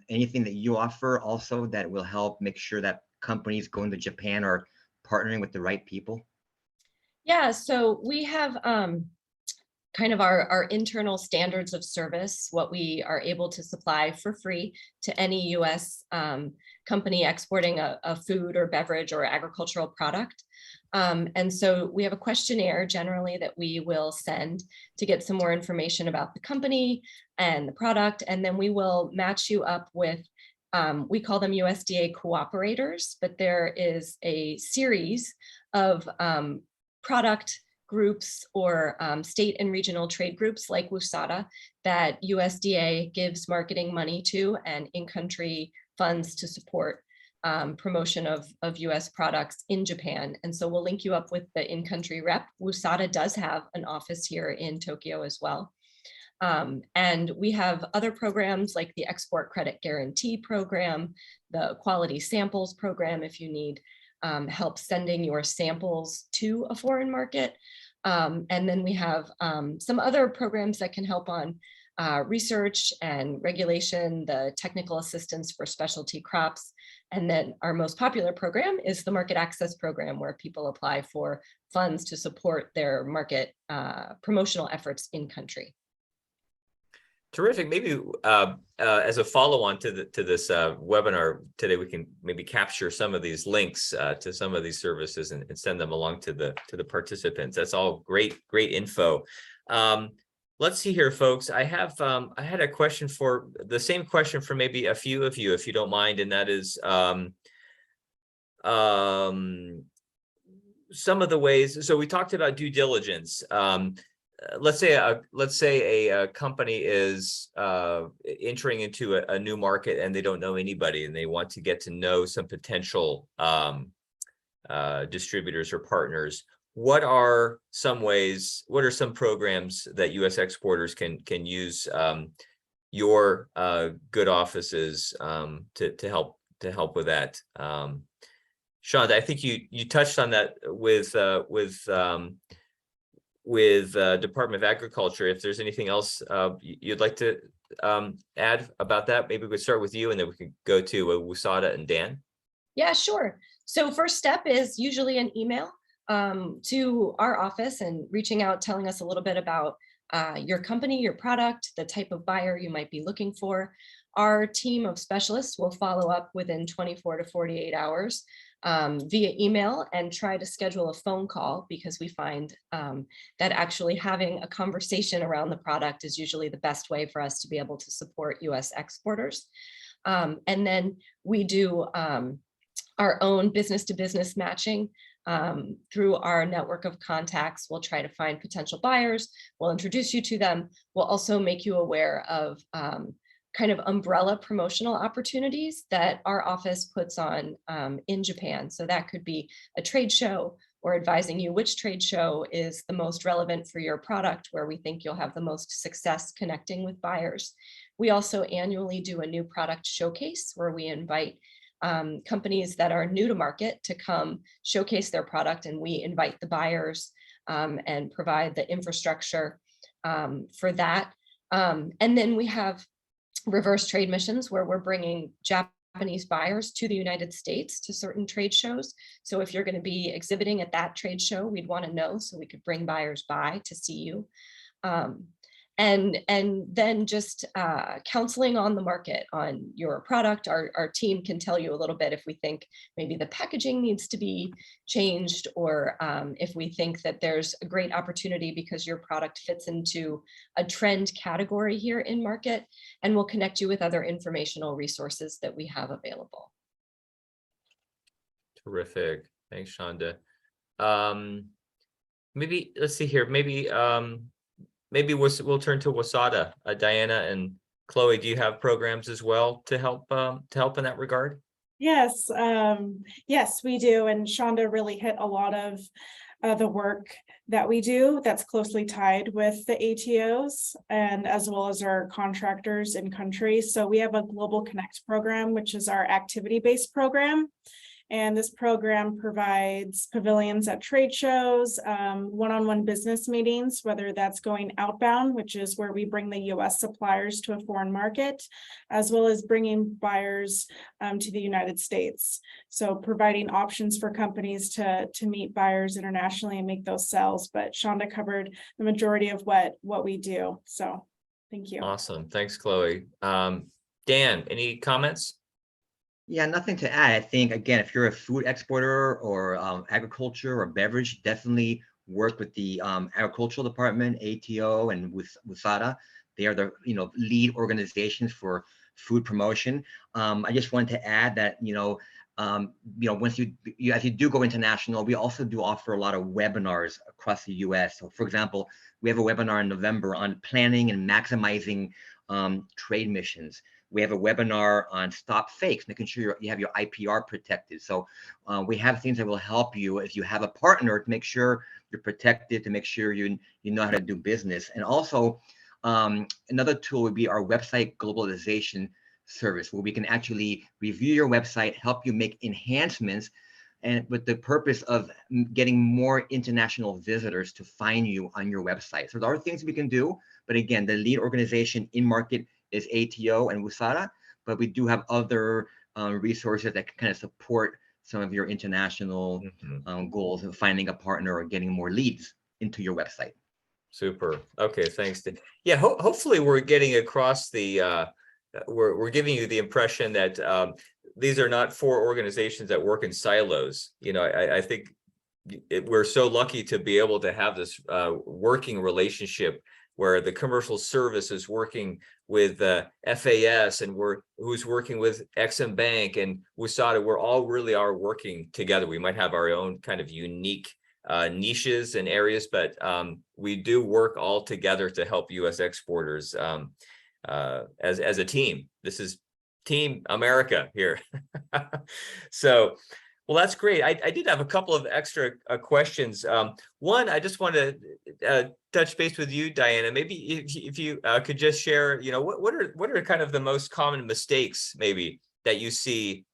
anything that you offer also that will help make sure that companies going to Japan are partnering with the right people? Yeah, so we have kind of our internal standards of service, what we are able to supply for free to any U.S. company exporting a food or beverage or agricultural product. And so we have a questionnaire generally that we will send to get some more information about the company and the product. And then we will match you up with, we call them USDA cooperators, but there is a series of product groups or state and regional trade groups like WUSADA that USDA gives marketing money to and in-country funds to support promotion of US products in Japan. And so we'll link you up with the in-country rep. WUSADA does have an office here in Tokyo as well. And we have other programs like the Export Credit Guarantee Program, the Quality Samples Program, if you need help sending your samples to a foreign market. And then we have some other programs that can help on research and regulation, the technical assistance for specialty crops. And then our most popular program is the Market Access Program, where people apply for funds to support their market promotional efforts in country. Terrific. Maybe as a follow-on to this webinar today, we can maybe capture some of these links to some of these services and send them along to the participants. That's all great info. Let's see here, folks. I had a question for the same question for maybe a few of you, if you don't mind, and that is some of the ways. So we talked about due diligence. Let's say a company is entering into a new market and they don't know anybody and they want to get to know some potential distributors or partners. What are some ways? What are some programs that U.S. exporters can use your good offices to help with that? Shonda, I think you touched on that with Department of Agriculture. If there's anything else you'd like to add about that, maybe we could start with you and then we could go to Wusada and Dan. Yeah, sure. So first step is usually an email to our office and reaching out, telling us a little bit about your company, your product, the type of buyer you might be looking for. Our team of specialists will follow up within 24 to 48 hours via email and try to schedule a phone call, because we find that actually having a conversation around the product is usually the best way for us to be able to support U.S. exporters. And then we do our own business-to-business matching through our network of contacts. We'll try to find potential buyers. We'll introduce you to them. We'll also make you aware of kind of umbrella promotional opportunities that our office puts on in Japan. So that could be a trade show, or advising you which trade show is the most relevant for your product, where we think you'll have the most success connecting with buyers. We also annually do a new product showcase where we invite companies that are new to market to come showcase their product, and we invite the buyers and provide the infrastructure for that. And then we have reverse trade missions where we're bringing Japanese buyers to the United States to certain trade shows. So if you're going to be exhibiting at that trade show, we'd want to know so we could bring buyers by to see you. And then just counseling on the market on your product. Our team can tell you a little bit if we think maybe the packaging needs to be changed, or if we think that there's a great opportunity because your product fits into a trend category here in market, and we'll connect you with other informational resources that we have available. Terrific. Thanks, Shonda. Maybe let's see here. Maybe we'll turn to Wusada. Diana and Chloe, do you have programs as well to help in that regard? Yes, yes, we do. And Shonda really hit a lot of the work that we do that's closely tied with the ATOs, and as well as our contractors in country. So we have a Global Connect program, which is our activity-based program. And this program provides pavilions at trade shows, one-on-one business meetings, whether that's going outbound, which is where we bring the U.S. suppliers to a foreign market, as well as bringing buyers to the United States. So providing options for companies to meet buyers internationally and make those sales. But Shonda covered the majority of what we do. So thank you. Awesome. Thanks, Chloe. Dan, any comments? Yeah, nothing to add. I think, again, if you're a food exporter or agriculture or beverage, definitely work with the agricultural department, ATO, and with Wusada. They are the lead organizations for food promotion. I just wanted to add that once as you do go international, we also do offer a lot of webinars across the U.S. So, for example, we have a webinar in November on planning and maximizing trade missions. We have a webinar on stop fakes, making sure you have your IPR protected. So we have things that will help you if you have a partner to make sure you're protected, to make sure you know how to do business. And also, Another tool would be our website globalization service, where we can actually review your website, help you make enhancements, and with the purpose of getting more international visitors to find you on your website. So there are things we can do, but again, the lead organization in market is ATO and WUSADA, but we do have other resources that can kind of support some of your international goals of finding a partner or getting more leads into your website. Super. Okay, thanks. Yeah, hopefully we're getting across the, we're giving you the impression that these are not 4 organizations that work in silos. You know, I think we're so lucky to be able to have this working relationship where the commercial service is working with FAS and who's working with Exim Bank and WUSADA. We're all really are working together. We might have our own kind of unique niches and areas, but we do work all together to help U.S. exporters as a team. This is Team America here. So, well, that's great. I did have a couple of extra questions. One, I just want to touch base with you, Diana. Maybe if you could just share, you know, what are kind of the most common mistakes maybe that you see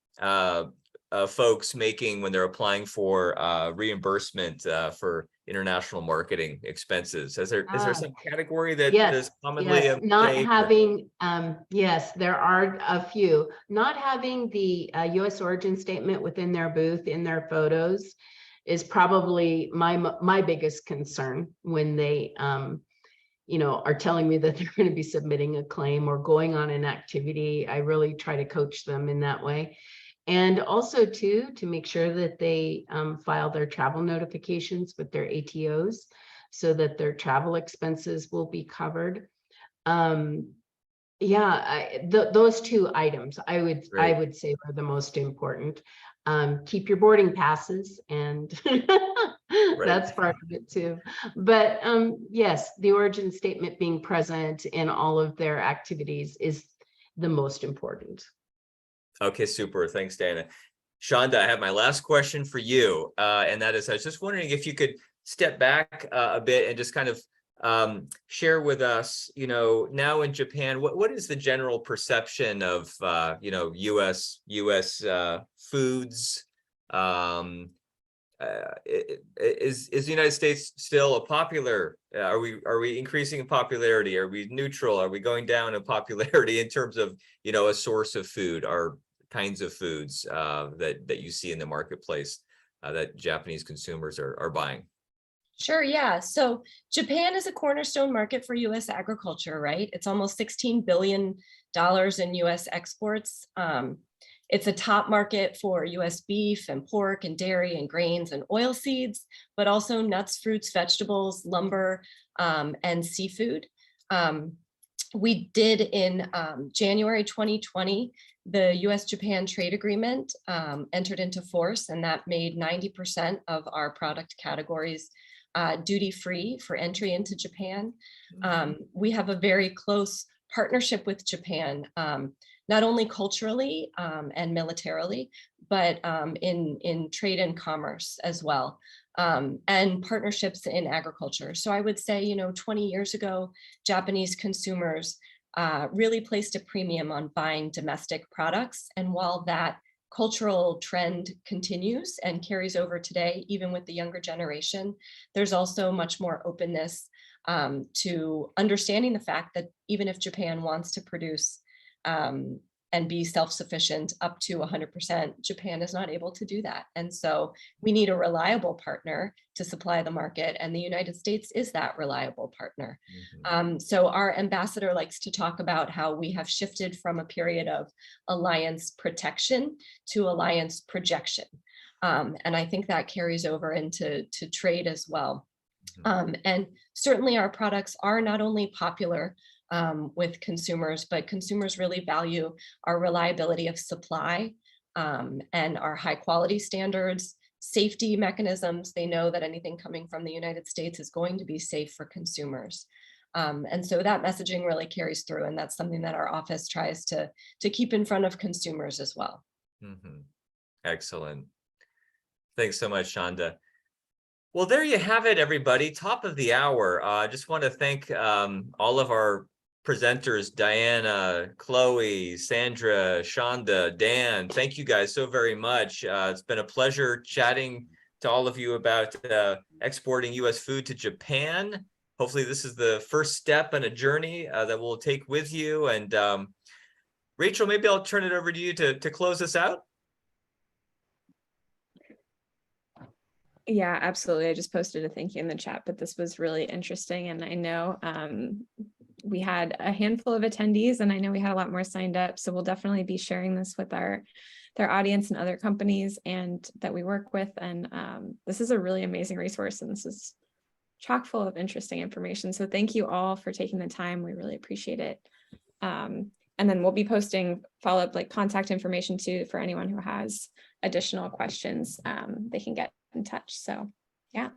folks making when they're applying for reimbursement for international marketing expenses? Is there some category that is commonly yes, not having yes, there are a few. Not having the U.S. origin statement within their booth in their photos is probably my biggest concern when they you know, are telling me that they're going to be submitting a claim or going on an activity. I really try to coach them in that way. And also too, to make sure that they file their travel notifications with their ATOs so that their travel expenses will be covered. Yeah, those 2 items I would say are the most important. Keep your boarding passes, and that's part of it too. But yes, the origin statement being present in all of their activities is the most important. Okay, super. Thanks, Dana. Shonda, I have my last question for you, and that is, I was just wondering if you could step back a bit and just kind of share with us, you know, now in Japan, what is the general perception of, you know, U.S. foods? Is the United States still a popular? Are we increasing in popularity? Are we neutral? Are we going down in popularity in terms of, you know, a source of food? Are kinds of foods that you see in the marketplace that Japanese consumers are buying? Sure, yeah. So Japan is a cornerstone market for U.S. agriculture, right? It's almost $16 billion in U.S. exports. It's a top market for U.S. beef and pork and dairy and grains and oil seeds, but also nuts, fruits, vegetables, lumber, and seafood. We did in January 2020, the U.S.-Japan trade agreement entered into force, and that made 90% of our product categories duty-free for entry into Japan. We have a very close partnership with Japan, not only culturally and militarily, but in trade and commerce as well, and partnerships in agriculture. So I would say, you know, 20 years ago, Japanese consumers really placed a premium on buying domestic products. And while that cultural trend continues and carries over today, even with the younger generation, there's also much more openness to understanding the fact that even if Japan wants to produce and be self-sufficient up to 100%, Japan is not able to do that. And so we need a reliable partner to supply the market, and the United States is that reliable partner. So our ambassador likes to talk about how we have shifted from a period of alliance protection to alliance projection. And I think that carries over into trade as well. And certainly our products are not only popular with consumers, but consumers really value our reliability of supply and our high quality standards, safety mechanisms. They know that anything coming from the United States is going to be safe for consumers. And so that messaging really carries through, and that's something that our office tries to keep in front of consumers as well. Excellent. Thanks so much, Shonda. Well, there you have it, everybody. Top of the hour. I just want to thank all of our presenters, Diana, Chloe, Sandra, Shonda, Dan. Thank you guys so very much. It's been a pleasure chatting to all of you about exporting U.S. food to Japan. Hopefully this is the first step in a journey that we'll take with you. And Rachel, maybe I'll turn it over to you to close us out. Yeah, absolutely. I just posted a thank you in the chat, but this was really interesting. And I know we had a handful of attendees, and I know we had a lot more signed up. So we'll definitely be sharing this with their audience and other companies and that we work with. And this is a really amazing resource, and this is chock full of interesting information. So thank you all for taking the time. We really appreciate it. And then we'll be posting follow-up contact information too for anyone who has additional questions. They can get in touch. So yeah,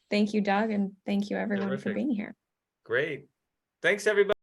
thank you, Doug, and thank you everyone for Terrific. being here. Great. Thanks, everybody.